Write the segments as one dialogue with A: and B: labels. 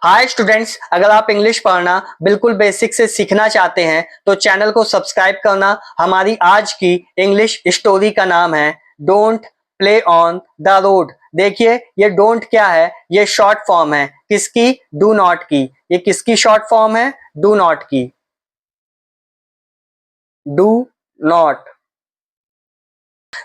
A: Hi students, अगर आप English पढ़ना बिल्कुल बेसिक से सीखना चाहते हैं तो चैनल को सब्सक्राइब करना। हमारी आज की इंग्लिश स्टोरी का नाम है don't play on the road. देखिए ये डोंट क्या है, ये शॉर्ट फॉर्म है किसकी? डू नॉट की। ये किसकी शॉर्ट फॉर्म है? डू नॉट की। Do not.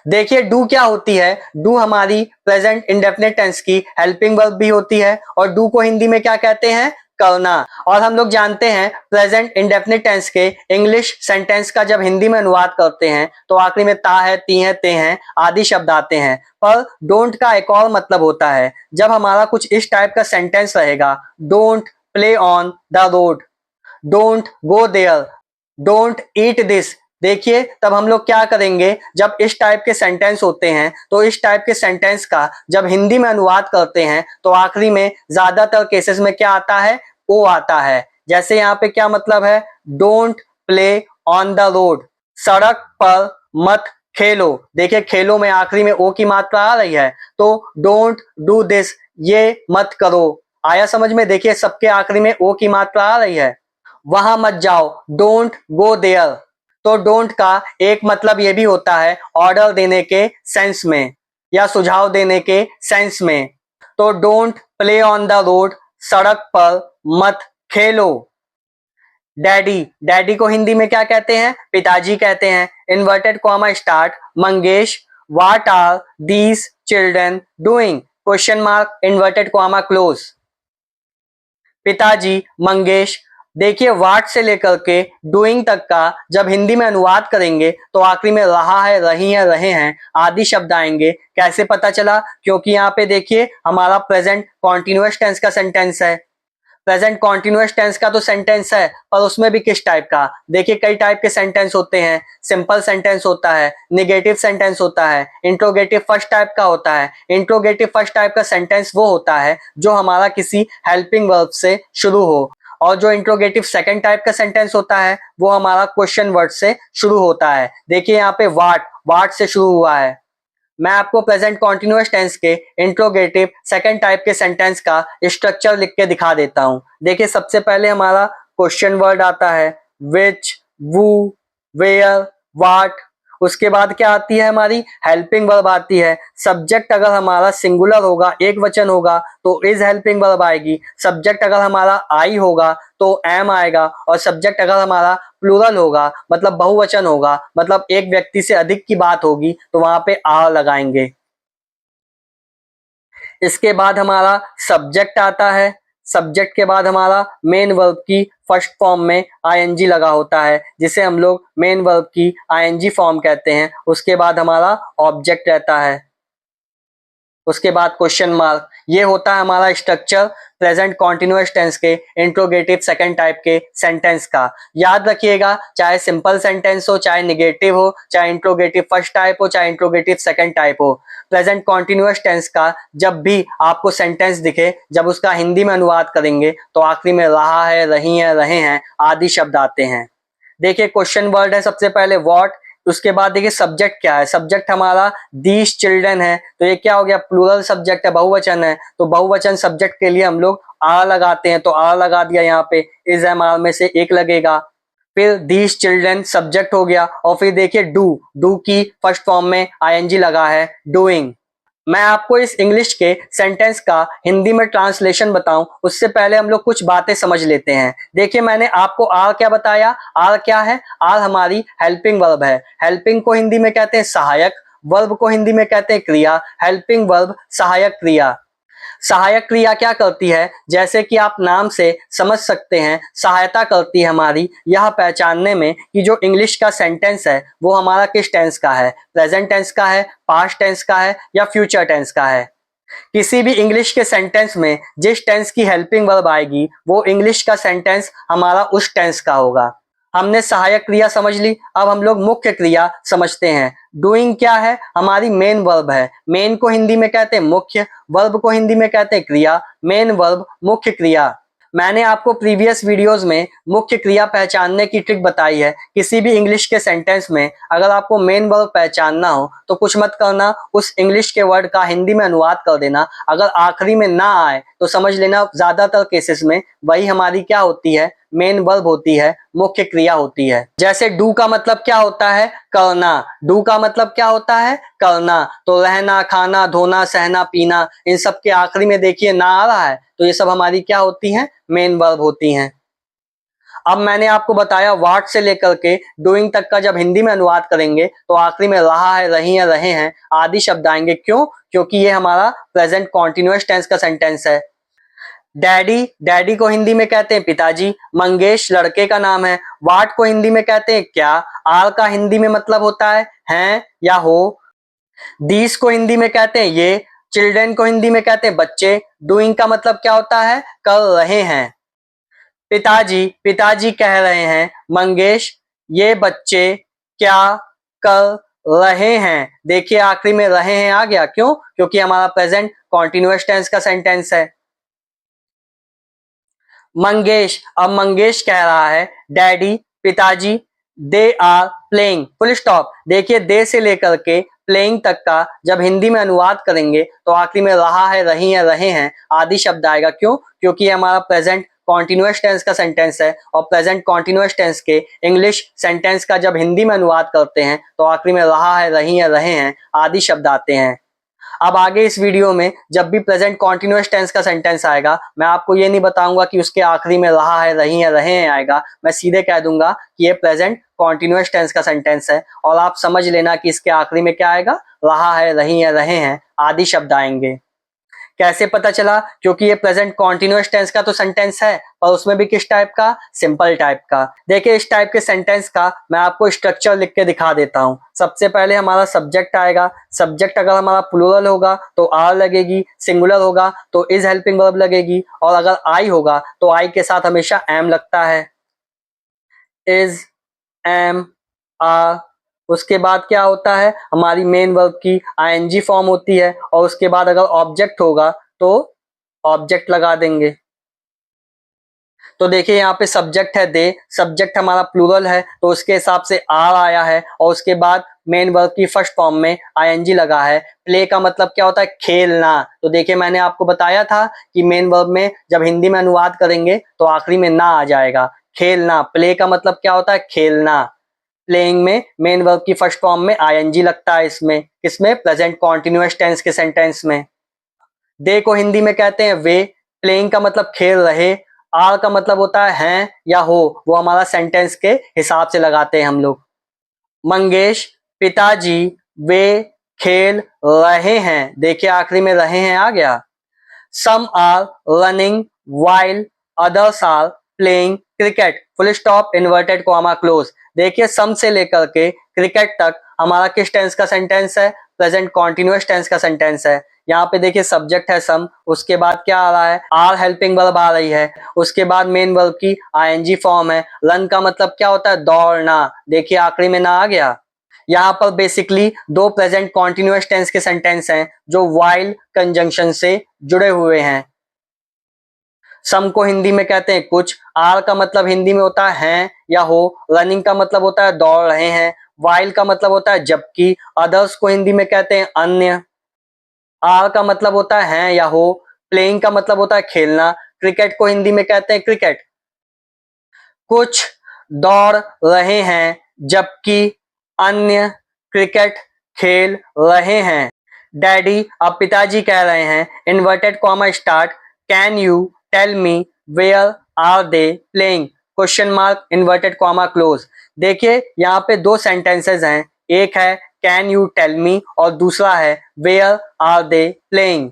A: देखिए डू क्या होती है? डू हमारी प्रेजेंट इंडेफिनिट टेंस की हेल्पिंग वर्ब भी होती है और डू को हिंदी में क्या कहते हैं? करना। और हम लोग जानते हैं प्रेजेंट इंडेफिनिट टेंस के इंग्लिश सेंटेंस का जब हिंदी में अनुवाद करते हैं तो आखिरी में ता है, ती है, ते हैं आदि शब्द आते हैं। पर डोंट का एक और मतलब होता है, जब हमारा कुछ इस टाइप का सेंटेंस रहेगा, don't play on the road, don't go there, don't eat this. देखिए तब हम लोग क्या करेंगे, जब इस टाइप के सेंटेंस होते हैं तो इस टाइप के सेंटेंस का जब हिंदी में अनुवाद करते हैं तो आखिरी में ज्यादातर केसेस में क्या आता है? ओ आता है। जैसे यहाँ पे क्या मतलब है? Don't play on the road, सड़क पर मत खेलो। देखिए खेलो में आखिरी में ओ की मात्रा आ रही है, तो डोंट डू दिस, ये मत करो। आया समझ में? देखिए सबके आखिरी में ओ की मात्रा आ रही है। वहां मत जाओ, डोंट गो देयर। तो डोंट का एक मतलब ये भी होता है ऑर्डर देने के सेंस में या सुझाव देने के सेंस में। तो don't play on the road, सड़क पर मत खेलो। डैडी, डैडी को हिंदी में क्या कहते हैं? पिताजी कहते हैं। Inverted comma start, Mangesh what are these children doing, question mark, inverted comma close. पिताजी मंगेश। देखिए वाट से लेकर के डूइंग तक का जब हिंदी में अनुवाद करेंगे तो आखिरी में रहा है, रही है, रहे हैं आदि शब्द आएंगे। कैसे पता चला? क्योंकि यहाँ पे देखिए हमारा प्रेजेंट कॉन्टिन्यूअस टेंस का सेंटेंस है। प्रेजेंट कॉन्टिन्यूअस टेंस का तो सेंटेंस है, पर उसमें भी किस टाइप का? देखिए कई टाइप के सेंटेंस होते हैं। सिंपल सेंटेंस होता है, निगेटिव सेंटेंस होता है, इंट्रोगेटिव फर्स्ट टाइप का होता है। इंट्रोगेटिव फर्स्ट टाइप का सेंटेंस वो होता है जो हमारा किसी हेल्पिंग वर्ब से शुरू हो, और जो इंट्रोगेटिव सेकंड टाइप का सेंटेंस होता है वो हमारा क्वेश्चन वर्ड से शुरू होता है। देखिए यहाँ पे वाट, वाट से शुरू हुआ है। मैं आपको प्रेजेंट कॉन्टिन्यूअस टेंस के इंट्रोगेटिव सेकंड टाइप के सेंटेंस का स्ट्रक्चर लिख के दिखा देता हूं। देखिए सबसे पहले हमारा क्वेश्चन वर्ड आता है, विच, वू, वेयर, वाट। उसके बाद क्या आती है? हमारी हेल्पिंग वर्ब आती है। सब्जेक्ट अगर हमारा सिंगुलर होगा, एक वचन होगा, तो इज हेल्पिंग वर्ब आएगी। सब्जेक्ट अगर हमारा आई होगा तो एम आएगा, और सब्जेक्ट अगर हमारा प्लूरल होगा मतलब बहुवचन होगा, मतलब एक व्यक्ति से अधिक की बात होगी, तो वहां पे आर लगाएंगे। इसके बाद हमारा सब्जेक्ट आता है। सब्जेक्ट के बाद हमारा मेन वर्ब की फर्स्ट फॉर्म में आईएनजी लगा होता है, जिसे हम लोग मेन वर्ब की आईएनजी फॉर्म कहते हैं। उसके बाद हमारा ऑब्जेक्ट रहता है, उसके बाद क्वेश्चन मार्क। ये होता है हमारा स्ट्रक्चर प्रेजेंट कॉन्टिन्यूअस टेंस के इंट्रोगेटिव सेकंड टाइप के सेंटेंस का। याद रखिएगा, चाहे सिंपल सेंटेंस हो, चाहे निगेटिव हो, चाहे इंट्रोगेटिव फर्स्ट टाइप हो, चाहे इंट्रोगेटिव सेकंड टाइप हो, प्रेजेंट कॉन्टिन्यूअस टेंस का जब भी आपको सेंटेंस दिखे, जब उसका हिंदी में अनुवाद करेंगे तो आखिरी में रहा है, रही है, रहे हैं आदि शब्द आते हैं। देखिए क्वेश्चन वर्ड है सबसे पहले व्हाट। उसके बाद देखिए सब्जेक्ट क्या है? सब्जेक्ट हमारा दीज चिल्ड्रन है, तो ये क्या हो गया? प्लूरल सब्जेक्ट है, बहुवचन है। तो बहुवचन सब्जेक्ट के लिए हम लोग आर लगाते हैं, तो आर लगा दिया। यहाँ पे इज एम आर में से एक लगेगा। फिर दीज चिल्ड्रन सब्जेक्ट हो गया, और फिर देखिए डू, डू की फर्स्ट फॉर्म में आईएनजी लगा है, डूइंग। मैं आपको इस इंग्लिश के सेंटेंस का हिंदी में ट्रांसलेशन बताऊं उससे पहले हम लोग कुछ बातें समझ लेते हैं। देखिए मैंने आपको आर क्या बताया? आर क्या है? आर हमारी हेल्पिंग वर्ब है। हेल्पिंग को हिंदी में कहते हैं सहायक, वर्ब को हिंदी में कहते हैं क्रिया। हेल्पिंग वर्ब सहायक क्रिया। सहायक क्रिया क्या करती है? जैसे कि आप नाम से समझ सकते हैं, सहायता करती है हमारी यह पहचानने में कि जो इंग्लिश का सेंटेंस है वो हमारा किस टेंस का है, प्रेजेंट टेंस का है, पास्ट टेंस का है या फ्यूचर टेंस का है। किसी भी इंग्लिश के सेंटेंस में जिस टेंस की हेल्पिंग वर्ब आएगी वो इंग्लिश का सेंटेंस हमारा उस टेंस का होगा। हमने सहायक क्रिया समझ ली, अब हम लोग मुख्य क्रिया समझते हैं। डूइंग क्या है? हमारी मेन वर्ब है। मेन को हिंदी में कहते हैं मुख्य, वर्ब को हिंदी में कहते हैं क्रिया। मेन वर्ब मुख्य क्रिया। मैंने आपको प्रीवियस वीडियोस में मुख्य क्रिया पहचानने की ट्रिक बताई है। किसी भी इंग्लिश के सेंटेंस में अगर आपको मेन वर्ब पहचानना हो तो कुछ मत करना, उस इंग्लिश के वर्ड का हिंदी में अनुवाद कर देना। अगर आखिरी में ना आए तो समझ लेना ज्यादातर केसेस में वही हमारी क्या होती है, मेन वर्ब होती है, मुख्य क्रिया होती है। जैसे डू का मतलब क्या होता है, करना। डू का मतलब क्या होता है, करना। तो रहना, खाना, धोना, सहना, पीना, इन सब के आखिरी में देखिए ना आ रहा है तो ये सब हमारी क्या होती हैं, मेन वर्ब होती हैं। अब मैंने आपको बताया वाट से लेकर के डूइंग तक का जब हिंदी में अनुवाद करेंगे तो आखिरी में रहा है, रही है, रहे हैं आदि शब्द आएंगे। क्यों? क्योंकि ये हमारा प्रेजेंट कॉन्टिन्यूअस टेंस का सेंटेंस है। डैडी, डैडी को हिंदी में कहते हैं पिताजी। मंगेश लड़के का नाम है। वाट को हिंदी में कहते हैं क्या। आर का हिंदी में मतलब होता है हैं या हो। दीस को हिंदी में कहते हैं ये। चिल्ड्रन को हिंदी में कहते हैं बच्चे। डूइंग का मतलब क्या होता है, कर रहे हैं। पिताजी, पिताजी कह रहे हैं मंगेश ये बच्चे क्या कर रहे हैं। देखिए आखिरी में रहे हैं आ गया। क्यों? क्योंकि हमारा प्रेजेंट कॉन्टिन्यूअस टेंस का सेंटेंस है। मंगेश, अब मंगेश कह रहा है डैडी, पिताजी they are playing, full stop. देखिए दे से लेकर के प्लेइंग तक का जब हिंदी में अनुवाद करेंगे तो आखिरी में रहा है, रही है, रहे हैं आदि शब्द आएगा। क्यों? क्योंकि हमारा प्रेजेंट कॉन्टिन्यूअस टेंस का सेंटेंस है और प्रेजेंट कॉन्टिन्यूअस टेंस के इंग्लिश सेंटेंस का जब हिंदी में अनुवाद करते हैं तो आखिरी में रहा है, रही है, रहे हैं आदि शब्द आते हैं। अब आगे इस वीडियो में जब भी प्रेजेंट कॉन्टिन्यूअस टेंस का सेंटेंस आएगा मैं आपको ये नहीं बताऊंगा कि उसके आखिरी में रहा है, रही है, रहे हैं आएगा। मैं सीधे कह दूंगा कि ये प्रेजेंट कॉन्टिन्यूअस टेंस का सेंटेंस है और आप समझ लेना कि इसके आखिरी में क्या आएगा, रहा है, रही है, रहे हैं आदि शब्द आएंगे। कैसे पता चला? क्योंकि ये प्रेजेंट कॉन्टिन्यूअस टेंस का तो सेंटेंस है और उसमें भी किस टाइप का, सिंपल टाइप का। देखिए इस टाइप के सेंटेंस का मैं आपको स्ट्रक्चर लिख के दिखा देता हूं। सबसे पहले हमारा सब्जेक्ट आएगा। सब्जेक्ट अगर हमारा प्लूरल होगा तो आर लगेगी, सिंगुलर होगा तो इज हेल्पिंग वर्ब लगेगी और अगर आई होगा तो आई के साथ हमेशा एम लगता है। Is, am, are. उसके बाद क्या होता है, हमारी मेन वर्ब की आईएनजी फॉर्म होती है और उसके बाद अगर ऑब्जेक्ट होगा तो ऑब्जेक्ट लगा देंगे। तो देखिए यहाँ पे सब्जेक्ट है दे, सब्जेक्ट हमारा प्लूरल है तो उसके हिसाब से आर आया है और उसके बाद मेन वर्ब की फर्स्ट फॉर्म में आईएनजी लगा है। प्ले का मतलब क्या होता है, खेलना। तो देखिए मैंने आपको बताया था कि मेन वर्ब में जब हिंदी में अनुवाद करेंगे तो आखिरी में ना आ जाएगा, खेलना। प्ले का मतलब क्या होता है, खेलना। प्लेइंग में मेन वर्ब की फर्स्ट फॉर्म में आईएनजी लगता है इसमें, किसमें, प्रेजेंट कॉन्टिन्यूअस टेंस के सेंटेंस में। दे को हिंदी में कहते हैं वे। प्लेइंग का मतलब खेल रहे। आर का मतलब होता है हैं या हो, वो हमारा सेंटेंस के हिसाब से लगाते हैं हम लोग। मंगेश, पिताजी वे खेल रहे हैं। देखिए आखिरी में रहे हैं आ गया। Some are running while others are playing cricket, full stop, inverted comma close. देखिए सम से लेकर के क्रिकेट तक हमारा किस टेंस का सेंटेंस है, प्रेजेंट कॉन्टिन्यूअस टेंस का सेंटेंस है। यहाँ पे देखिए सब्जेक्ट है सम, उसके बाद क्या आ रहा है, आर हेल्पिंग वर्ब आ रही है, उसके बाद मेन वर्ब की आईएनजी फॉर्म है। रन का मतलब क्या होता है, दौड़ना। देखिए आखिरी में ना आ गया। यहाँ पर बेसिकली दो प्रेजेंट कॉन्टिन्यूअस टेंस के सेंटेंस हैं जो वाइल कंजंक्शन से जुड़े हुए हैं। सम को हिंदी में कहते हैं कुछ। आर का मतलब हिंदी में होता है हैं या हो। रनिंग का मतलब होता है दौड़ रहे हैं। वाइल का मतलब होता है जबकि। अदर्स को हिंदी में कहते हैं अन्य। आर का मतलब होता है हैं या हो। प्लेइंग का मतलब होता है खेलना। क्रिकेट को हिंदी में कहते हैं क्रिकेट। कुछ दौड़ रहे हैं जबकि अन्य क्रिकेट खेल रहे हैं। डैडी, अब पिताजी कह रहे हैं, inverted comma start, can you tell me where are they playing, question mark, inverted comma close. देखिए यहाँ पे दो सेंटेंसेस हैं, एक है कैन यू टेल मी और दूसरा है where are they playing.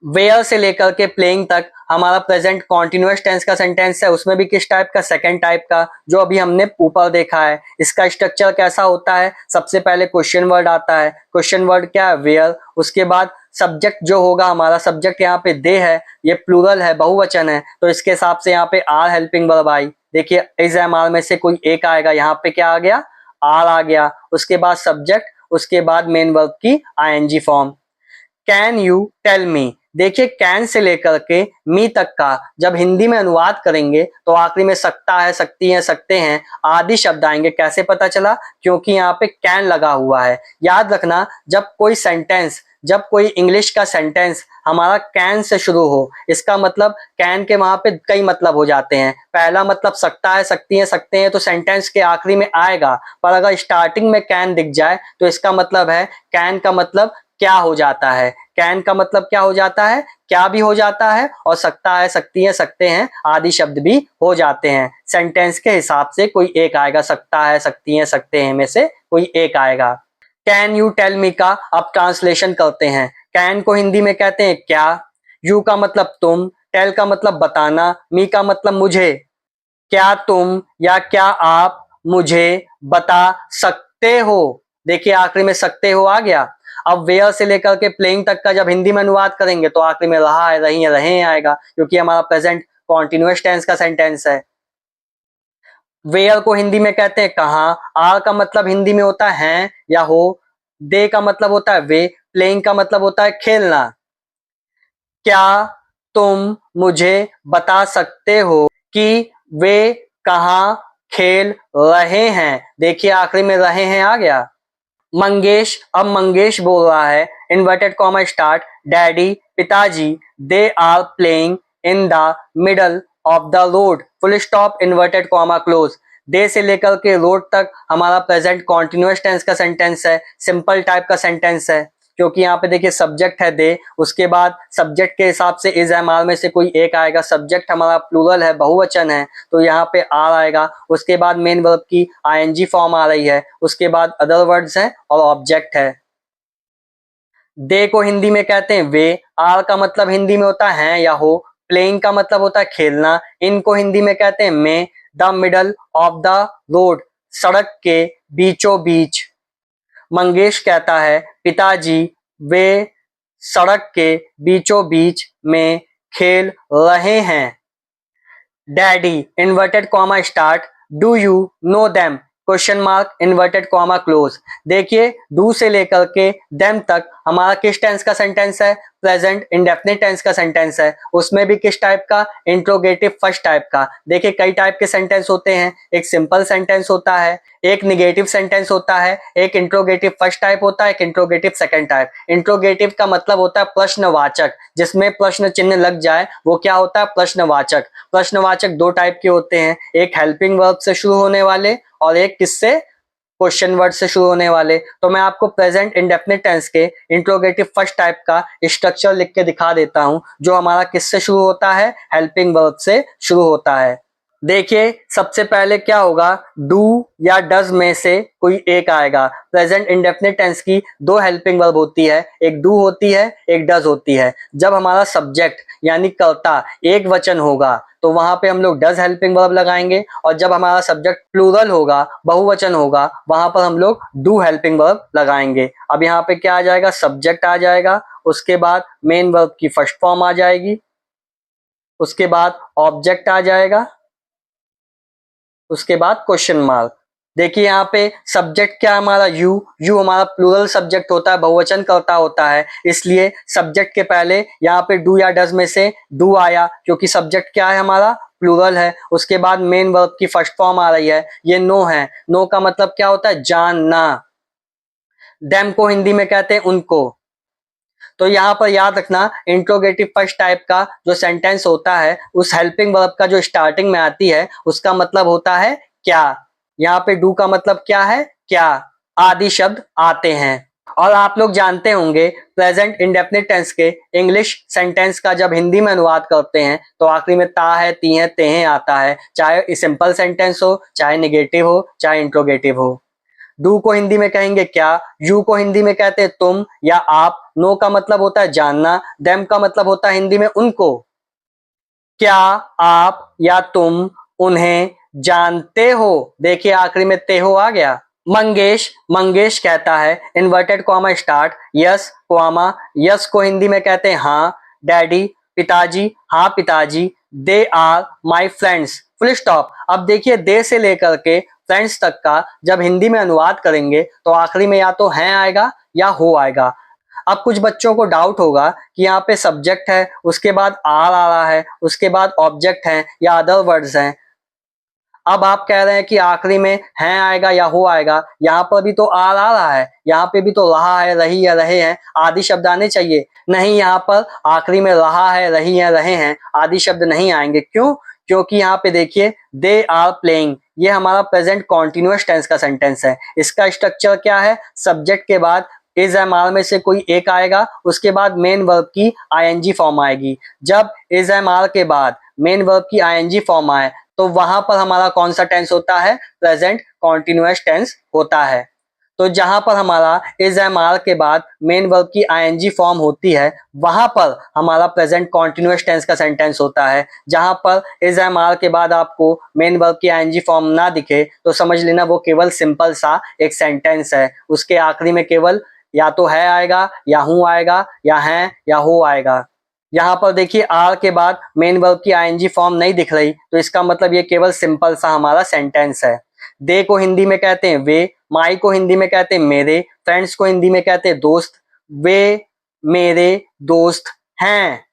A: Where से लेकर के प्लेइंग तक हमारा प्रेजेंट कॉन्टिन्यूअस टेंस का सेंटेंस है, उसमें भी किस टाइप का, सेकंड टाइप का, जो अभी हमने ऊपर देखा है। इसका स्ट्रक्चर कैसा होता है, सबसे पहले क्वेश्चन वर्ड आता है। क्वेश्चन वर्ड क्या है, वेयर। उसके बाद सब्जेक्ट जो होगा हमारा, सब्जेक्ट यहाँ पे दे है, ये प्लूरल है, बहुवचन है, तो इसके हिसाब से यहाँ पे आर हेल्पिंग वर्ब आई। देखिए इज एम आर में से कोई एक आएगा, यहाँ पे क्या आ गया, आर आ गया। उसके बाद सब्जेक्ट, उसके बाद मेन वर्ब की ING form. Can you tell me. देखिए कैन से लेकर के मी तक का जब हिंदी में अनुवाद करेंगे तो आखिरी में सकता है, सकती है, सकते हैं आदि शब्द आएंगे। कैसे पता चला? क्योंकि यहाँ पे कैन लगा हुआ है। याद रखना, जब कोई इंग्लिश का सेंटेंस हमारा कैन से शुरू हो, इसका मतलब कैन के वहां पे कई मतलब हो जाते हैं। पहला मतलब सकता है, सकती है, सकते हैं तो सेंटेंस के आखिरी में आएगा, पर अगर स्टार्टिंग में कैन दिख जाए तो इसका मतलब है कैन का मतलब क्या हो जाता है। कैन का मतलब क्या हो जाता है? क्या भी हो जाता है, और सकता है, सकती है, सकते हैं आदि शब्द भी हो जाते हैं। सेंटेंस के हिसाब से कोई एक आएगा, सकता है, सकती है, सकते हैं में से कोई एक आएगा। कैन यू टेल मी का अब ट्रांसलेशन करते हैं। कैन को हिंदी में कहते हैं क्या, यू का मतलब तुम, टेल का मतलब बताना, मी का मतलब मुझे। क्या तुम या क्या आप मुझे बता सकते हो? देखिए आखिरी में सकते हो आ गया। अब वेयर से लेकर के प्लेइंग तक का जब हिंदी में अनुवाद करेंगे तो आखिरी में रहा है, रही है, रहे आएगा, क्योंकि हमारा प्रेजेंट कॉन्टिन्यूअस टेंस का सेंटेंस है। वेयर को हिंदी में कहते हैं कहाँ, आर का मतलब हिंदी में होता है या हो, दे का मतलब होता है वे, प्लेइंग का मतलब होता है खेलना। क्या तुम मुझे बता सकते हो कि वे कहाँ खेल रहे हैं? देखिए आखिरी में रहे हैं आ गया। मंगेश, अब मंगेश बोल रहा है, इन्वर्टेड कॉमा स्टार्ट, डैडी पिताजी, they are playing in the middle of the road, full stop, inverted comma close. They से लेकर के रोड तक हमारा प्रेजेंट कॉन्टिन्यूअस टेंस का सेंटेंस है, सिंपल टाइप का सेंटेंस है, क्योंकि यहाँ पे देखिए सब्जेक्ट है दे, उसके बाद सब्जेक्ट के हिसाब से इज एम आर में से कोई एक आएगा। सब्जेक्ट हमारा प्लूरल है, बहुवचन है, तो यहाँ पे आर आएगा। उसके बाद मेन वर्ब की आईएनजी फॉर्म आ रही है, उसके बाद अदर वर्ड्स हैं और ऑब्जेक्ट है। दे को हिंदी में कहते हैं वे, आर का मतलब हिंदी में होता है या हो, प्लेइंग का मतलब होता है खेलना, इनको हिंदी में कहते हैं में, the middle of the road, सड़क के बीचों बीच। मंगेश कहता है पिताजी वे सड़क के बीचों बीच में खेल रहे हैं। Daddy inverted comma start, do you know them, question mark, inverted comma close. देखिए डू से लेकर के देम तक हमारा किस टेंस का सेंटेंस है? प्रेजेंट इंडेफिनिट टेंस का सेंटेंस है। उसमें भी किस टाइप का? इंट्रोगेटिव फर्स्ट टाइप का। देखिए कई टाइप के सेंटेंस होते हैं, एक सिंपल सेंटेंस होता है, एक निगेटिव सेंटेंस होता है, एक इंट्रोगेटिव फर्स्ट टाइप होता है, एक इंट्रोगेटिव सेकंड टाइप। इंट्रोगेटिव का मतलब होता है प्रश्नवाचक, जिसमें प्रश्न चिन्ह लग जाए वो क्या होता है? प्रश्नवाचक। प्रश्नवाचक दो टाइप के होते हैं, एक हेल्पिंग वर्ब से शुरू होने वाले और एक किससे? क्वेश्चन वर्ड से शुरू होने वाले। तो मैं आपको प्रेजेंट इंडेफिनिट टेंस के इंट्रोगेटिव फर्स्ट टाइप का स्ट्रक्चर लिख के दिखा देता हूं, जो हमारा किससे शुरू होता है? हेल्पिंग वर्ब से शुरू होता है। देखिए सबसे पहले क्या होगा? डू या डज में से कोई एक आएगा। प्रेजेंट इंडेफिनिट टेंस की दो हेल्पिंग वर्ब होती है, एक डू होती है, एक डज होती है। जब हमारा सब्जेक्ट यानी कर्ता एक वचन होगा तो वहां पे हम लोग डज हेल्पिंग वर्ब लगाएंगे, और जब हमारा सब्जेक्ट प्लूरल होगा, बहुवचन होगा, वहां पर हम लोग डू हेल्पिंग वर्ब लगाएंगे। अब यहाँ पे क्या आ जाएगा? सब्जेक्ट आ जाएगा, उसके बाद मेन वर्ब की फर्स्ट फॉर्म आ जाएगी, उसके बाद ऑब्जेक्ट आ जाएगा, उसके बाद क्वेश्चन मार्क। देखिए यहाँ पे सब्जेक्ट क्या हमारा? यू हमारा प्लूरल सब्जेक्ट होता है, बहुवचन कर्ता होता है, इसलिए सब्जेक्ट के पहले यहाँ पे डू या डज में से डू आया, क्योंकि सब्जेक्ट क्या है हमारा? प्लूरल है। उसके बाद मेन वर्ब की फर्स्ट फॉर्म आ रही है, ये नो है। नो का मतलब क्या होता है? जानना। देम को हिंदी में कहते हैं उनको। तो यहाँ पर याद रखना, इंट्रोगेटिव फर्स्ट टाइप का जो सेंटेंस होता है, उस हेल्पिंग वर्ब का जो स्टार्टिंग में आती है उसका मतलब होता है क्या। यहाँ पे डू का मतलब क्या है? क्या आदि शब्द आते हैं। और आप लोग जानते होंगे प्रेजेंट इंडेफिनिट टेंस के इंग्लिश सेंटेंस का जब हिंदी में अनुवाद करते हैं तो आखिरी में ता है, ती है, ते हैं आता है, चाहे सिंपल सेंटेंस हो, चाहे निगेटिव हो, चाहे इंट्रोगेटिव हो। डू को हिंदी में कहेंगे क्या, यू को हिंदी में कहते हैं तुम या आप, नो का मतलब होता है जानना, देम का मतलब होता है हिंदी में उनको। क्या आप या तुम उन्हें जानते हो? देखिए आखिरी में ते हो आ गया। मंगेश कहता है, inverted comma start, yes comma, yes को हिंदी में कहते हैं हाँ। डैडी पिताजी, हाँ पिताजी, they are my friends, full stop. अब देखिए दे से लेकर के फ्रेंड्स तक का जब हिंदी में अनुवाद करेंगे तो आखिरी में या तो हैं आएगा या हो आएगा। अब कुछ बच्चों को डाउट होगा कि यहाँ पे सब्जेक्ट है, उसके बाद आर आ रहा है, उसके बाद ऑब्जेक्ट है या अदर वर्ड्स हैं। अब आप कह रहे हैं कि आखिरी में हैं आएगा या हो आएगा, यहाँ पर भी तो आर आ रहा है, यहाँ पे भी तो रहा है, रही या रहे हैं, आदि शब्द आने चाहिए। नहीं, यहाँ पर आखिरी में रहा है, रही है, रहे हैं, आदि शब्द नहीं आएंगे। क्यों? क्योंकि यहाँ पे देखिए दे आर प्लेइंग, ये हमारा प्रेजेंट कॉन्टिन्यूअस टेंस का सेंटेंस है। इसका स्ट्रक्चर क्या है? सब्जेक्ट के बाद इज एम आर में से कोई एक आएगा, उसके बाद मेन वर्ब की आईएनजी फॉर्म आएगी। जब इज एम आर के बाद मेन वर्ब की आईएनजी फॉर्म आए तो वहां पर हमारा कौन सा टेंस होता है? प्रेजेंट कॉन्टिन्यूअस टेंस होता है। तो जहां पर हमारा इज एम आर के बाद मेन वर्ब की आईएनजी फॉर्म होती है, वहां पर हमारा प्रेजेंट कॉन्टिन्यूअस टेंस का सेंटेंस होता है। जहां पर इज एम आर के बाद आपको मेन वर्ब की आईएनजी फॉर्म ना दिखे तो समझ लेना वो केवल सिंपल सा एक सेंटेंस है। उसके आखिरी में केवल या तो है आएगा, या हूं आएगा, या है या हो आएगा। यहाँ पर देखिए आर के बाद मेन वर्ब की आईएनजी फॉर्म नहीं दिख रही, तो इसका मतलब ये केवल सिंपल सा हमारा सेंटेंस है। दे को हिंदी में कहते हैं वे, माई को हिंदी में कहते हैं मेरे, फ्रेंड्स को हिंदी में कहते हैं दोस्त। वे मेरे दोस्त हैं।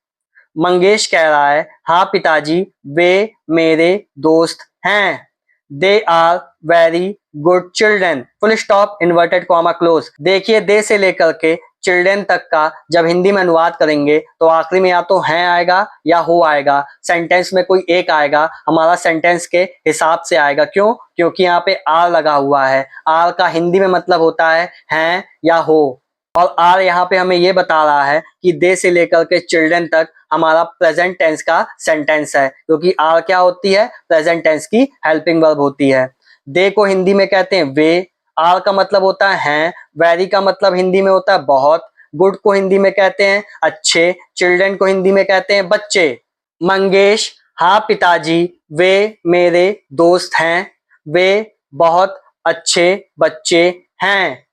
A: मंगेश कह रहा है, हाँ पिताजी, वे मेरे दोस्त हैं। They are very good children, full stop, inverted comma close. देखिए दे से लेकर के चिल्ड्रन तक का जब हिंदी में अनुवाद करेंगे तो आखिरी में या तो हैं आएगा या हो आएगा। सेंटेंस में कोई एक आएगा, हमारा सेंटेंस के हिसाब से आएगा। क्यों? क्योंकि यहाँ पे आर लगा हुआ है। आर का हिंदी में मतलब होता है हैं या हो, और आर यहाँ पे हमें ये बता रहा है कि दे से लेकर के चिल्ड्रन तक हमारा प्रेजेंट टेंस का सेंटेंस है, क्योंकि आर क्या होती है? प्रेजेंट टेंस की हेल्पिंग वर्ब होती है। दे को हिंदी में कहते हैं वे, आर का मतलब होता है हैं, वेरी का मतलब हिंदी में होता है बहुत, गुड को हिंदी में कहते हैं अच्छे, चिल्ड्रन को हिंदी में कहते हैं बच्चे। मंगेश, हाँ पिताजी, वे मेरे दोस्त हैं, वे बहुत अच्छे बच्चे हैं।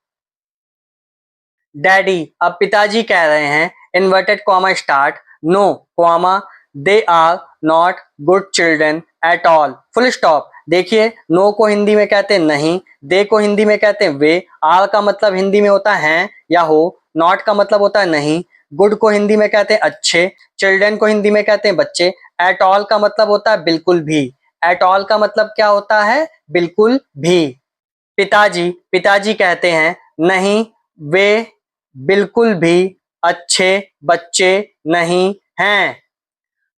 A: डैडी, अब पिताजी कह रहे हैं, inverted comma start, no comma, they are not good children at all, full stop. देखिए नो को हिंदी में कहते हैं नहीं, दे को हिंदी में कहते हैं वे, आर का मतलब हिंदी में होता है हैं या हो, नॉट का मतलब होता है नहीं, गुड को हिंदी में कहते हैं अच्छे, चिल्ड्रन को हिंदी में कहते हैं बच्चे, एट ऑल का मतलब होता है बिल्कुल भी। एट ऑल का मतलब क्या होता है? बिल्कुल भी। पिताजी, पिताजी कहते हैं नहीं, वे बिल्कुल भी अच्छे बच्चे नहीं हैं।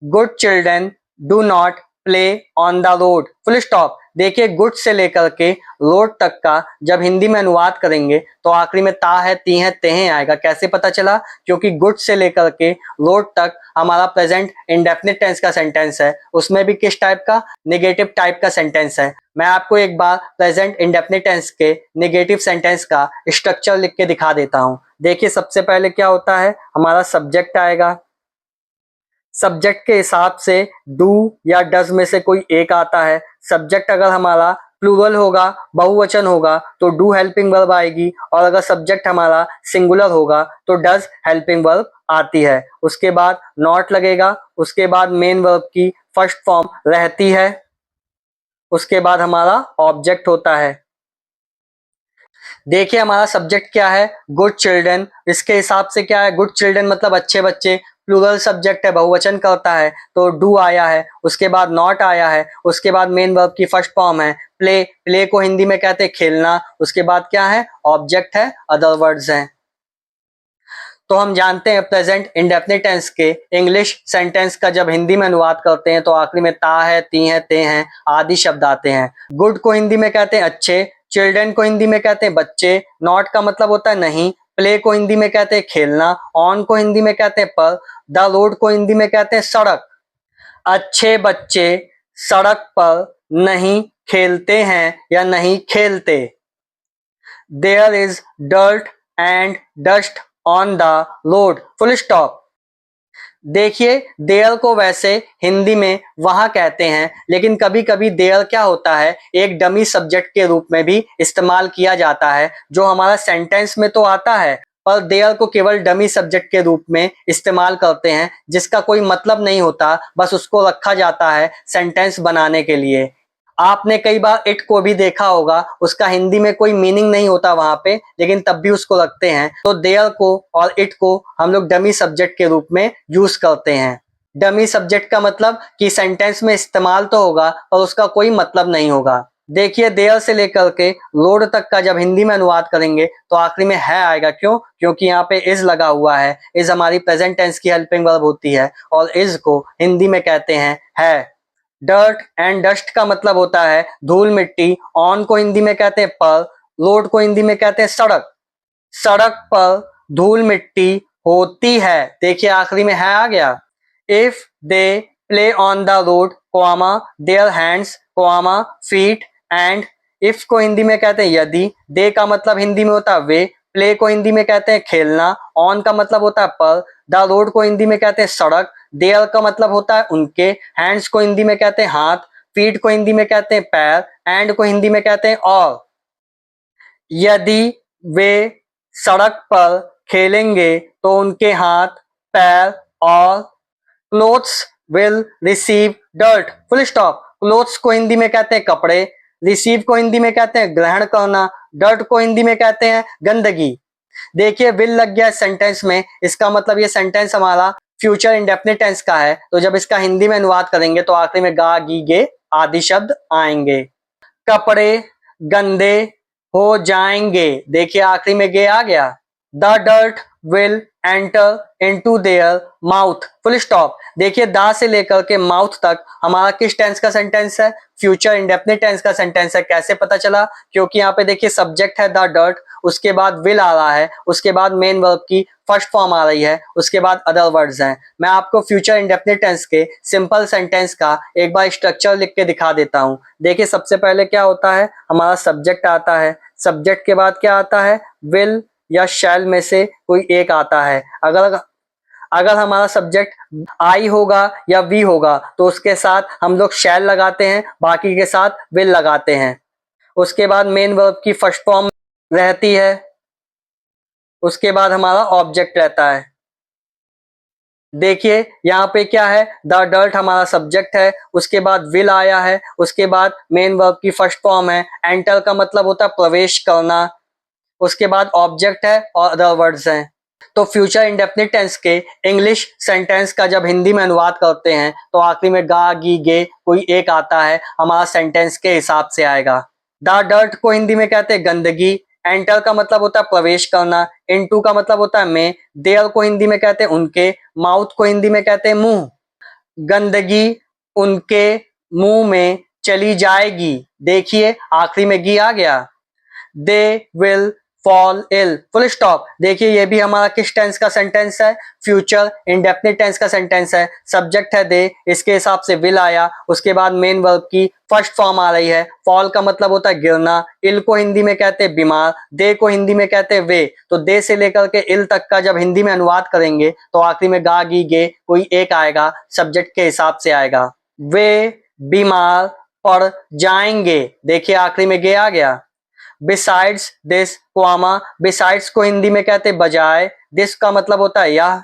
A: Good children do not play on the road, full stop. देखिए गुड से लेकर के रोड तक का जब हिंदी में अनुवाद करेंगे तो आखिरी में ता है, ती है, तेहे आएगा। कैसे पता चला? क्योंकि गुड से लेकर के रोड तक हमारा प्रेजेंट इंडेफिनिट टेंस का सेंटेंस है, उसमें भी किस टाइप का? नेगेटिव टाइप का सेंटेंस है। मैं आपको एक बार प्रेजेंट इंडेफिनिट टेंस के नेगेटिव सेंटेंस का स्ट्रक्चर लिख के दिखा देता हूं। देखिए सबसे पहले क्या होता है? हमारा सब्जेक्ट आएगा, सब्जेक्ट के हिसाब से डू या डज में से कोई एक आता है। सब्जेक्ट अगर हमारा प्लूरल होगा, बहुवचन होगा, तो डू हेल्पिंग वर्ब आएगी, और अगर सब्जेक्ट हमारा सिंगुलर होगा तो डज हेल्पिंग वर्ब आती है। उसके बाद नॉट लगेगा, उसके बाद मेन वर्ब की फर्स्ट फॉर्म रहती है, उसके बाद हमारा ऑब्जेक्ट होता है। देखिए हमारा सब्जेक्ट क्या है? Good children. इसके हिसाब से क्या है? गुड चिल्ड्रन मतलब अच्छे बच्चे, प्लूरल सब्जेक्ट है, बहुवचन करता है, तो डू आया है, उसके बाद नॉट आया है, उसके बाद मेन वर्ब की फर्स्ट फॉर्म है प्ले, प्ले को हिंदी में कहते हैं खेलना, उसके बाद क्या है? ऑब्जेक्ट है, अदर वर्ड्स हैं। तो हम जानते हैं प्रेजेंट इंडेफिनिट टेंस के इंग्लिश सेंटेंस का जब हिंदी में अनुवाद करते हैं तो आखिरी में ता है, ती है, ते हैं आदि शब्द आते हैं। गुड को हिंदी में कहते हैं अच्छे, चिल्ड्रन को हिंदी में कहते हैं बच्चे, नॉट का मतलब होता है नहीं, प्ले को हिंदी में कहते हैं खेलना, ऑन को हिंदी में कहते हैं पर, द रोड को हिंदी में कहते हैं सड़क। अच्छे बच्चे सड़क पर नहीं खेलते हैं या नहीं खेलते। There is dirt and dust on the road, full stop. देखिए देयर को वैसे हिंदी में वहां कहते हैं, लेकिन कभी कभी देयर क्या होता है? एक डमी सब्जेक्ट के रूप में भी इस्तेमाल किया जाता है, जो हमारा सेंटेंस में तो आता है पर देयर को केवल डमी सब्जेक्ट के रूप में इस्तेमाल करते हैं, जिसका कोई मतलब नहीं होता, बस उसको रखा जाता है सेंटेंस बनाने के लिए। आपने कई बार इट को भी देखा होगा, उसका हिंदी में कोई मीनिंग नहीं होता वहां पे, लेकिन तब भी उसको रखते हैं। तो देयर को और इट को हम लोग डमी सब्जेक्ट के रूप में यूज करते हैं। डमी सब्जेक्ट का मतलब कि सेंटेंस में इस्तेमाल तो होगा पर उसका कोई मतलब नहीं होगा। देखिए देयर से लेकर के लोड तक का जब हिंदी में अनुवाद करेंगे तो आखिरी में है आएगा। क्यों? क्योंकि यहाँ पे इज लगा हुआ है। इज हमारी प्रेजेंट टेंस की हेल्पिंग वर्ब होती है और इज को हिंदी में कहते हैं है। डर्ट एंड डस्ट का मतलब होता है धूल मिट्टी। ऑन को हिंदी में कहते हैं पर। लोड को हिंदी में कहते हैं सड़क। सड़क पर धूल मिट्टी होती है। देखिए आखिरी में है आ गया। If they play on the road comma their hands comma feet and. If को हिंदी में कहते हैं यदि। दे का मतलब हिंदी में होता है वे। प्ले को हिंदी में कहते हैं खेलना। ऑन का मतलब होता है पर। द रोड को हिंदी में कहते हैं सड़क। देयर का मतलब होता है उनके। हैंड्स को हिंदी में कहते हैं हाथ। फीट को हिंदी में कहते हैं पैर। एंड को हिंदी में कहते हैं और। यदि वे सड़क पर खेलेंगे तो उनके हाथ पैर और clothes will receive dirt. Full stop. Clothes को हिंदी में कहते हैं कपड़े। रिसीव को हिंदी में कहते हैं ग्रहण करना। डर्ट को हिंदी में कहते हैं गंदगी। देखिए विल लग गया सेंटेंस में, इसका मतलब ये सेंटेंस हमारा फ्यूचर इंडेफिनिट टेंस का है। तो जब इसका हिंदी में अनुवाद करेंगे तो आखिरी में गा गी गे आदि शब्द आएंगे। कपड़े गंदे हो जाएंगे। देखिए आखिरी में गे आ गया। The dirt will enter into their mouth. Full stop. देखिए दा से लेकर के माउथ तक हमारा किस टेंस का सेंटेंस है? फ्यूचर इंडेफिनिट टेंस का सेंटेंस है। कैसे पता चला? क्योंकि यहाँ पे देखिए सब्जेक्ट है द डर्ट, उसके बाद विल आ रहा है, उसके बाद मेन वर्ब की फर्स्ट फॉर्म आ रही है, उसके बाद अदर वर्ड्स हैं। मैं आपको फ्यूचर इंडेफिनिट टेंस के सिंपल सेंटेंस का एक बार स्ट्रक्चर लिख के दिखा देता हूं। देखिए सबसे पहले क्या होता है, हमारा सब्जेक्ट आता है। सब्जेक्ट के बाद क्या आता है? विल या शैल में से कोई एक आता है। अगर अगर हमारा सब्जेक्ट आई होगा या वी होगा तो उसके साथ हम लोग शैल लगाते हैं, बाकी के साथ विल लगाते हैं। उसके बाद मेन वर्ब की फर्स्ट फॉर्म रहती है, उसके बाद हमारा ऑब्जेक्ट रहता है। देखिए यहाँ पे क्या है, द डर्ट हमारा सब्जेक्ट है, उसके बाद विल आया है, उसके बाद मेन वर्ब की फर्स्ट फॉर्म है। एंटर का मतलब होता है प्रवेश करना, उसके बाद ऑब्जेक्ट है और अदर वर्ड्स हैं। तो फ्यूचर इंडेफिनिट टेंस के इंग्लिश सेंटेंस का जब हिंदी में अनुवाद करते हैं तो आखिरी में गा गी गे कोई एक आता है, हमारा सेंटेंस के हिसाब से आएगा। द डर्ट को हिंदी में कहते हैं गंदगी। एंटर का मतलब होता है प्रवेश करना। इनटू का मतलब होता है में। देयर को हिंदी में कहते हैं उनके। माउथ को हिंदी में कहते हैं मुंह। गंदगी उनके मुंह में चली जाएगी। देखिए आखिरी में गी आ गया। They will fall ill. Full stop. देखिए ये भी हमारा किस टेंस का सेंटेंस है? फ्यूचर इंडेफिनिट टेंस का सेंटेंस है। सब्जेक्ट है दे, इसके हिसाब से विल आया, उसके बाद मेन वर्ब की फर्स्ट फॉर्म आ रही है। फॉल का मतलब होता है गिरना। इल को हिंदी में कहते हैं बीमार। दे को हिंदी में कहते हैं वे। तो दे से लेकर के इल तक का जब हिंदी में अनुवाद करेंगे तो आखिरी में गा गी गे कोई एक आएगा, सब्जेक्ट के हिसाब से आएगा। वे बीमार पड़ जाएंगे। देखिए आखिरी में गे आ गया। Besides this कोआमा। बिसाइड्स को हिंदी में कहते हैं बजाय। दिस का मतलब होता है यह।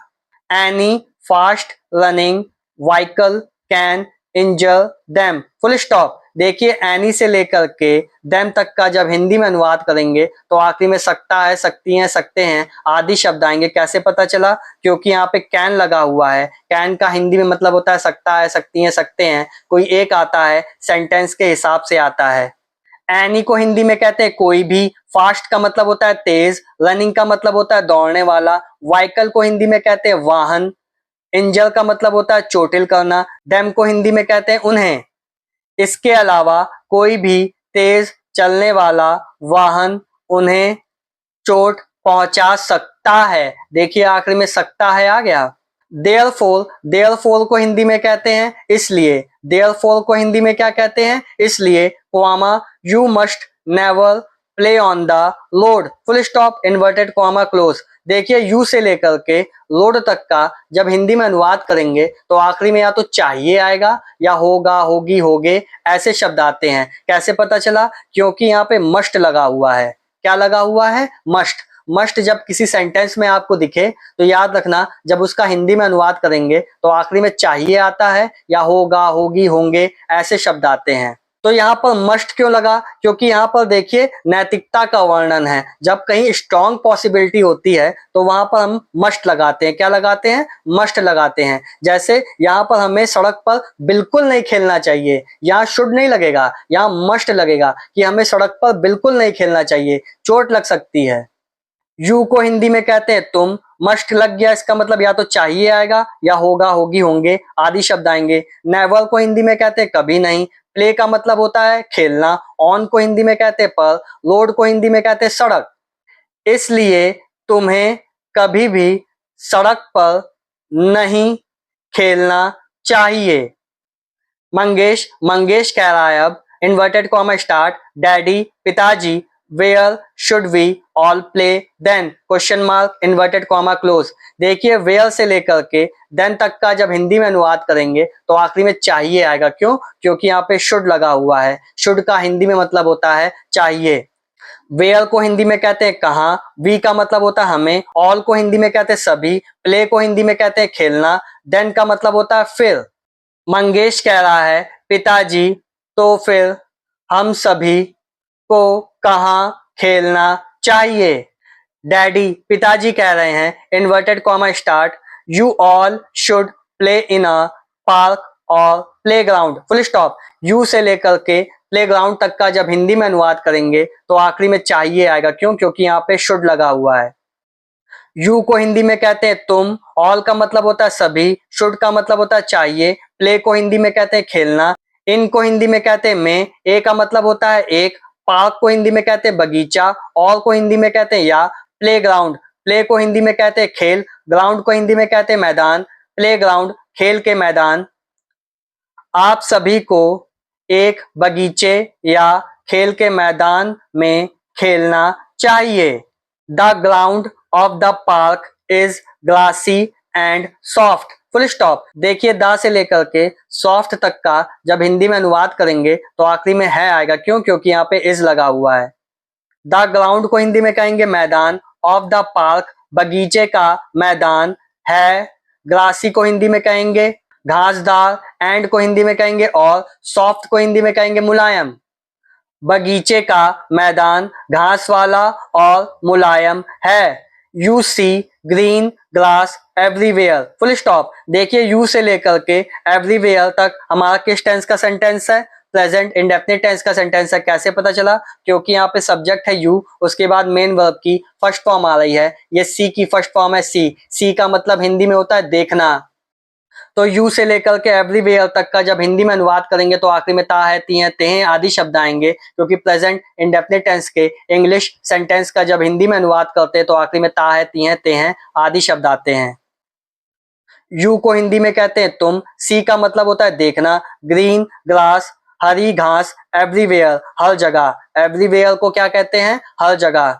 A: Any fast running vehicle can injure them. Full stop. देखिए एनी से लेकर के देम तक का जब हिंदी में अनुवाद करेंगे तो आखिरी में सकता है, सकती हैं, सकते हैं आदि शब्द आएंगे। कैसे पता चला? क्योंकि यहाँ पे कैन लगा हुआ है। कैन का हिंदी में मतलब होता है सकता है, सकती हैं, सकते हैं, कोई एक आता है, सेंटेंस के हिसाब से आता है। एनी को हिंदी में कहते हैं कोई भी। फास्ट का मतलब होता है तेज। रनिंग का मतलब होता है दौड़ने वाला। व्हीकल को हिंदी में कहते हैं वाहन। इंजर का मतलब होता है चोटिल करना। डेम को हिंदी में कहते हैं उन्हें। इसके अलावा कोई भी तेज चलने वाला वाहन उन्हें चोट पहुंचा सकता है। देखिए आखिरी में सकता है आ गया। देयरफॉर को हिंदी में कहते हैं इसलिए। देयरफॉर को हिंदी में क्या कहते हैं? इसलिए। Comma you must never play on the road. Full stop inverted comma close. देखिए यू से लेकर के लोड तक का जब हिंदी में अनुवाद करेंगे तो आखिरी में या तो चाहिए आएगा या होगा, होगी, होगे, ऐसे शब्द आते हैं। कैसे पता चला? क्योंकि यहाँ पे मस्ट लगा हुआ है। क्या लगा हुआ है? मस्ट। मस्ट जब किसी सेंटेंस में आपको दिखे तो याद रखना जब उसका हिंदी में अनुवाद करेंगे तो आखिरी में चाहिए आता है या होगा, होगी, होंगे, ऐसे शब्द आते हैं। तो यहाँ पर मस्ट क्यों लगा? क्योंकि यहाँ पर देखिए नैतिकता का वर्णन है। जब कहीं स्ट्रॉन्ग पॉसिबिलिटी होती है तो वहां पर हम मस्ट लगाते हैं। क्या लगाते हैं? मस्ट लगाते हैं। जैसे यहाँ पर हमें सड़क पर बिल्कुल नहीं खेलना चाहिए, यहाँ शुड नहीं लगेगा, यहाँ मस्ट लगेगा कि हमें सड़क पर बिल्कुल नहीं खेलना चाहिए, चोट लग सकती है। यू को हिंदी में कहते हैं तुम। मस्ट लग गया, इसका मतलब या तो चाहिए आएगा या होगा, होगी, होंगे आदि शब्द आएंगे। नेवर को हिंदी में कहते हैं कभी नहीं। प्ले का मतलब होता है खेलना। ऑन को हिंदी में कहते हैं पर। रोड को हिंदी में कहते हैं सड़क। इसलिए तुम्हें कभी भी सड़क पर नहीं खेलना चाहिए। मंगेश मंगेश कह रहा है अब इन्वर्टेड कॉमा स्टार्ट, डैडी पिताजी, where should we all play then question mark inverted comma close. देखिए वेयर से लेकर के देन तक का जब हिंदी में अनुवाद करेंगे तो आखिरी में चाहिए आएगा। क्यों? क्योंकि यहाँ पे शुड लगा हुआ है। शुड का हिंदी में मतलब होता है चाहिए। वेयर को हिंदी में कहते हैं कहाँ, वी का मतलब होता है हमें, ऑल को हिंदी में कहते हैं सभी, प्ले को हिंदी में कहते हैं खेलना, देन का मतलब होता है फिर। मंगेश कह रहा है पिताजी तो फिर हम सभी को कहाँ खेलना चाहिए? डैडी पिताजी कह रहे हैं inverted comma start, you all should play in a park और playground full stop. You से लेकर के प्ले ग्राउंड तक का जब हिंदी में अनुवाद करेंगे तो आखिरी में चाहिए आएगा। क्यों? क्योंकि यहाँ पे शुड लगा हुआ है। यू को हिंदी में कहते हैं तुम, ऑल का मतलब होता है सभी, शुड का मतलब होता है चाहिए, प्ले को हिंदी में कहते हैं खेलना, इन को हिंदी में कहते हैं में, ए का मतलब होता है एक, पार्क को हिंदी में कहते हैं बगीचा, ऑल को हिंदी में कहते हैं या, प्ले ग्राउंड, प्ले को हिंदी में कहते हैं खेल, ग्राउंड को हिंदी में कहते हैं मैदान, प्ले ग्राउंड खेल के मैदान। आप सभी को एक बगीचे या खेल के मैदान में खेलना चाहिए। The ground of the park is glassy and soft full stop. देखिए द से लेकर के सॉफ्ट तक का जब हिंदी में अनुवाद करेंगे तो आखिरी में है आएगा। क्यों? क्योंकि यहाँ पे इज लगा हुआ है। द ग्राउंड को हिंदी में कहेंगे मैदान, ऑफ द पार्क बगीचे का मैदान है, ग्रासी को हिंदी में कहेंगे घासदार, एंड को हिंदी में कहेंगे और, सॉफ्ट को हिंदी में कहेंगे मुलायम। बगीचे का मैदान घास वाला और मुलायम है। You see green grass everywhere full stop. देखिए यू से लेकर के एवरीवेयर तक हमारा किस टेंस का सेंटेंस है? प्रेजेंट इंडेफिनिट टेंस का सेंटेंस है। कैसे पता चला? क्योंकि यहाँ पे सब्जेक्ट है यू, उसके बाद मेन वर्ब की फर्स्ट फॉर्म आ रही है। ये सी की फर्स्ट फॉर्म है सी। सी का मतलब हिंदी में होता है देखना। तो यू से लेकर के एवरीवेयर तक का जब हिंदी में अनुवाद करेंगे तो आखिरी में ता है, ती है, ते हैं आदि शब्द आएंगे। क्योंकि प्रेजेंट इंडेफिनिट टेंस के इंग्लिश सेंटेंस का जब हिंदी में अनुवाद करते हैं तो आखिरी में ता है, ती है, ते हैं आदि शब्द आते हैं। यू को हिंदी में कहते हैं तुम, सी का मतलब होता है देखना, ग्रीन ग्रास हरी घास, एवरीवेयर हर जगह। एवरीवेयर को क्या कहते हैं? हर जगह।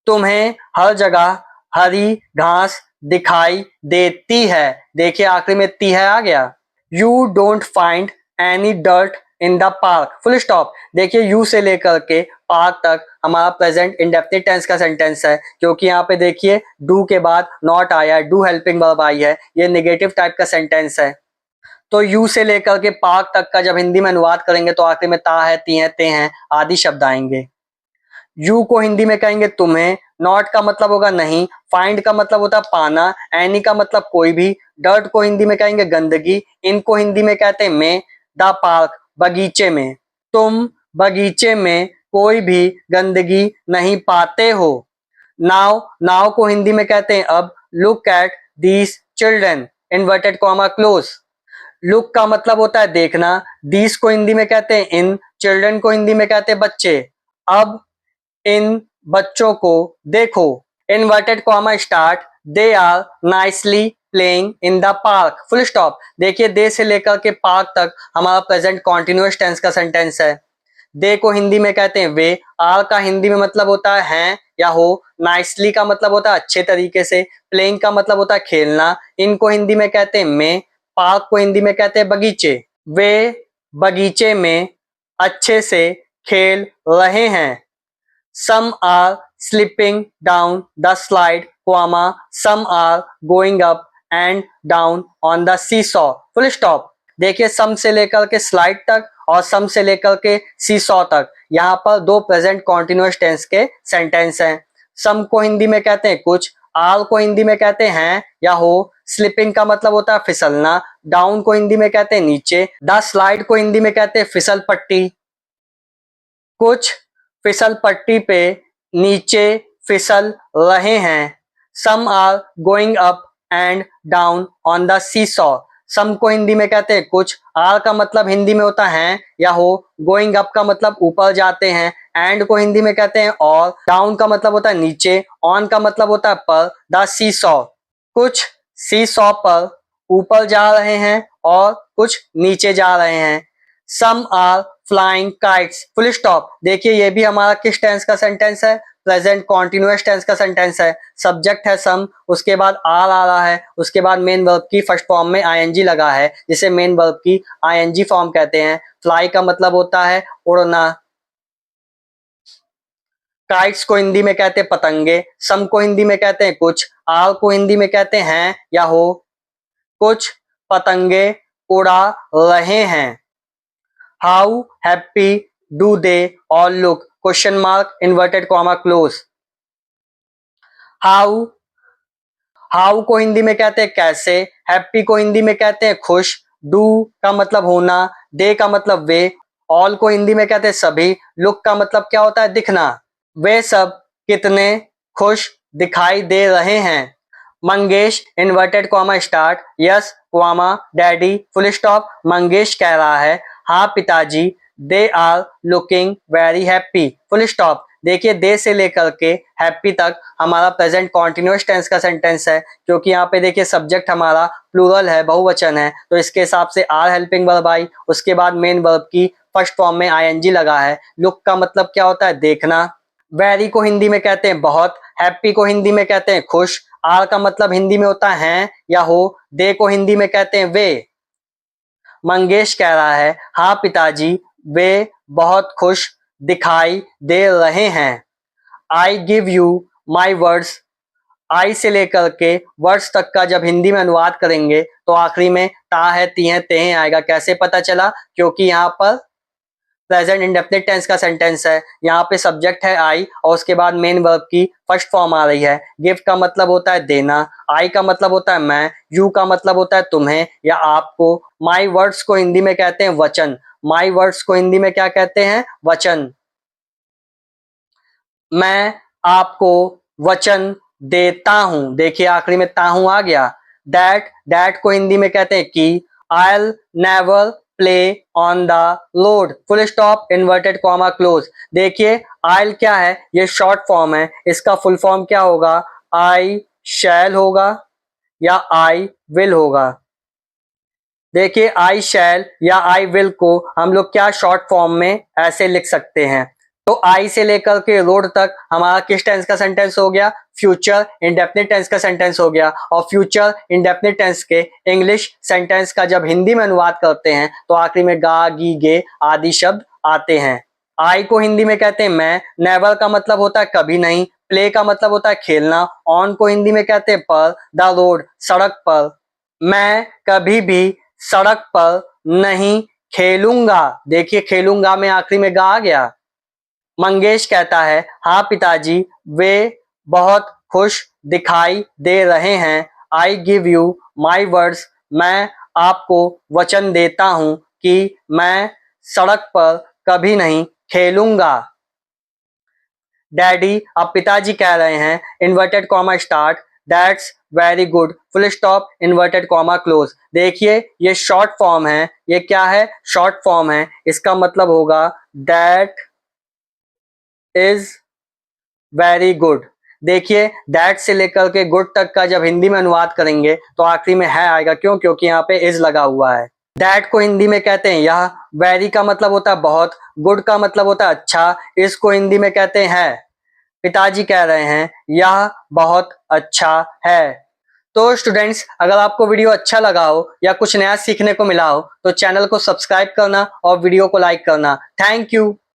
A: तुम्हें हर जगह हरी घास दिखाई देती है। देखिए आखिरी में ती है आ गया। You don't find any dirt in the park full stop. देखिए यू से लेकर के पार्क तक हमारा प्रेजेंट इंडेफिनिट टेंस का सेंटेंस है। क्योंकि यहाँ पे देखिए डू के बाद नॉट आया है, डू हेल्पिंग वर्ब आई है, ये नेगेटिव टाइप का सेंटेंस है। तो यू से लेकर के पार्क तक का जब हिंदी में अनुवाद करेंगे तो आखिरी में ता है, ती है, ते हैं आदि शब्द आएंगे। यू को हिंदी में कहेंगे तुम्हें, नॉट का मतलब होगा नहीं, फाइंड का मतलब होता है पाना, एनी का मतलब कोई भी, डर्ट को हिंदी में कहेंगे गंदगी, इनको हिंदी में कहते हैं में, द पार्क बगीचे में। तुम बगीचे में कोई भी गंदगी नहीं पाते हो। नाउ नाउ को हिंदी में कहते हैं अब, look at these children inverted comma close. Look का मतलब होता है देखना, दीस को हिंदी में कहते हैं इन, चिल्ड्रन को हिंदी में कहते हैं बच्चे। अब इन बच्चों को देखो। Inverted comma start, they are nicely playing in the park full stop. देखिए दे से लेकर के पार्क तक हमारा प्रेजेंट कॉन्टिन्यूअस टेंस का सेंटेंस है। दे को हिंदी में कहते हैं वे, आर का हिंदी में मतलब होता है हैं या हो, नाइसली का मतलब होता है अच्छे तरीके से, प्लेइंग का मतलब होता है खेलना, इनको हिंदी में कहते हैं में, पार्क को हिंदी में कहते हैं बगीचे। वे बगीचे में अच्छे से खेल रहे हैं। Some are slipping down the slide, some are going up and down on the seesaw. Full stop. देखिए सम से लेकर के स्लाइड तक और सम से लेकर के सी सॉ तक यहाँ पर दो प्रेजेंट कॉन्टिन्यूअस टेंस के सेंटेंस हैं। सम को हिंदी में कहते हैं कुछ, आल को हिंदी में कहते हैं या हो, स्लिपिंग का मतलब होता है फिसलना, डाउन को हिंदी में कहते हैं नीचे, द स्लाइड को हिंदी में कहते हैं फिसल पट्टी। कुछ फिसल पट्टी पे नीचे फिसल रहे हैं। Some are going up and down on the seesaw. Some को हिंदी में कहते हैं कुछ, आर का मतलब हिंदी में होता है या हो, गोइंग अप का मतलब ऊपर जाते हैं, एंड को हिंदी में कहते हैं और, डाउन का मतलब होता है नीचे, ऑन का मतलब होता है पर, द सी सॉ। कुछ सी सॉ पर ऊपर जा रहे हैं और कुछ नीचे जा रहे हैं। Some are flying kites, full stop. देखिए ये भी हमारा किस टेंस का सेंटेंस है, प्रेजेंट कॉन्टिन्यूअस टेंस का सेंटेंस है। सब्जेक्ट है सम, उसके बाद आर आ रहा है, उसके बाद मेन वर्ब की फर्स्ट फॉर्म में आईएनजी लगा है जिसे मेन वर्ब की आईएनजी फॉर्म कहते हैं। फ्लाई का मतलब होता है उड़ना। काइट्स को हिंदी में कहते हैं पतंगे, सम को हिंदी में कहते हैं कुछ, आर को हिंदी में कहते हैं या हो। कुछ पतंगे उड़ा रहे हैं। How happy do they all look, question mark inverted comma close. How, how को हिंदी में कहते हैं कैसे, हैप्पी को हिंदी में कहते हैं खुश, डू का मतलब होना, दे का मतलब वे, ऑल को हिंदी में कहते हैं सभी, लुक का मतलब क्या होता है दिखना। वे सब कितने खुश दिखाई दे रहे हैं। Mangesh inverted comma start, yes comma daddy full stop. Mangesh कह रहा है हाँ पिताजी, they are looking very happy full stop. देखिए दे से लेकर के हैप्पी तक हमारा प्रेजेंट कॉन्टिन्यूअस टेंस का सेंटेंस है, क्योंकि यहाँ पे देखिए सब्जेक्ट हमारा प्लूरल है, बहुवचन है, तो इसके हिसाब से आर हेल्पिंग वर्ब आई, उसके बाद मेन वर्ब की फर्स्ट फॉर्म में आईएनजी लगा है। लुक का मतलब क्या होता है देखना। वेरी को हिंदी में कहते हैं बहुत, हैप्पी को हिंदी में कहते हैं खुश, आर का मतलब हिंदी में होता है या हो, दे को हिंदी में कहते हैं वे। मंगेश कह रहा है हाँ पिताजी, वे बहुत खुश दिखाई दे रहे हैं। I give you my words, I से लेकर के वर्ड्स तक का जब हिंदी में अनुवाद करेंगे तो आखिरी में ता है ती है ते हैं आएगा। कैसे पता चला, क्योंकि यहाँ पर प्रेजेंट इंडेफिनिट टेंस का सेंटेंस है, यहाँ पे सब्जेक्ट है आई और उसके बाद मेन वर्ब की फर्स्ट फॉर्म आ रही है। गिव का मतलब होता है देना, आई का मतलब होता है मैं, यू का मतलब होता है तुम्हें या आपको, माई वर्ड्स को हिंदी में कहते हैं वचन। माई वर्ड्स को हिंदी में क्या कहते हैं, वचन। मैं आपको वचन देता हूं, देखिए आखिरी में ताहू आ गया। दैट, दैट को हिंदी में कहते हैं कि, I'll never play on the road full stop inverted comma close. देखिए I'll क्या है, ये शॉर्ट फॉर्म है, इसका फुल फॉर्म क्या होगा, I shall होगा या I will होगा। देखिए आई शैल या आई विल को हम लोग क्या शॉर्ट फॉर्म में ऐसे लिख सकते हैं। तो आई से लेकर के रोड तक हमारा किस टेंस का सेंटेंस हो गया, फ्यूचर इंडेफिनिट टेंस का सेंटेंस हो गया। और फ्यूचर इंडेफिनिट टेंस के इंग्लिश सेंटेंस का जब हिंदी में अनुवाद करते हैं तो आखिरी में गा गी गे आदि शब्द आते हैं। आई को हिंदी में कहते हैं मैं, नेवर का मतलब होता है कभी नहीं, प्ले का मतलब होता है खेलना, ऑन को हिंदी में कहते हैं पर, द रोड सड़क पर। मैं कभी भी सड़क पर नहीं खेलूंगा, देखिए खेलूंगा में आखिरी में गा आ गया। मंगेश कहता है हाँ पिताजी, वे बहुत खुश दिखाई दे रहे हैं। I give you my words, मैं आपको वचन देता हूं कि मैं सड़क पर कभी नहीं खेलूंगा। डैडी, अब पिताजी कह रहे हैं inverted comma start, that's very good full stop inverted comma close. देखिए ये शॉर्ट फॉर्म है, ये क्या है, शॉर्ट फॉर्म है, इसका मतलब होगा दैट इज वेरी गुड। देखिए दैट से लेकर के गुड तक का जब हिंदी में अनुवाद करेंगे तो आखिरी में है आएगा, क्यों, क्योंकि यहाँ पे इज लगा हुआ है। दैट को हिंदी में कहते हैं यह, वेरी का मतलब होता है बहुत, गुड का मतलब होता है अच्छा, इसको हिंदी में कहते हैं। पिताजी कह रहे हैं यह बहुत अच्छा है। तो स्टूडेंट्स, अगर आपको वीडियो अच्छा लगा हो या कुछ नया सीखने को मिला हो तो चैनल को सब्सक्राइब करना और वीडियो को लाइक करना। Thank you.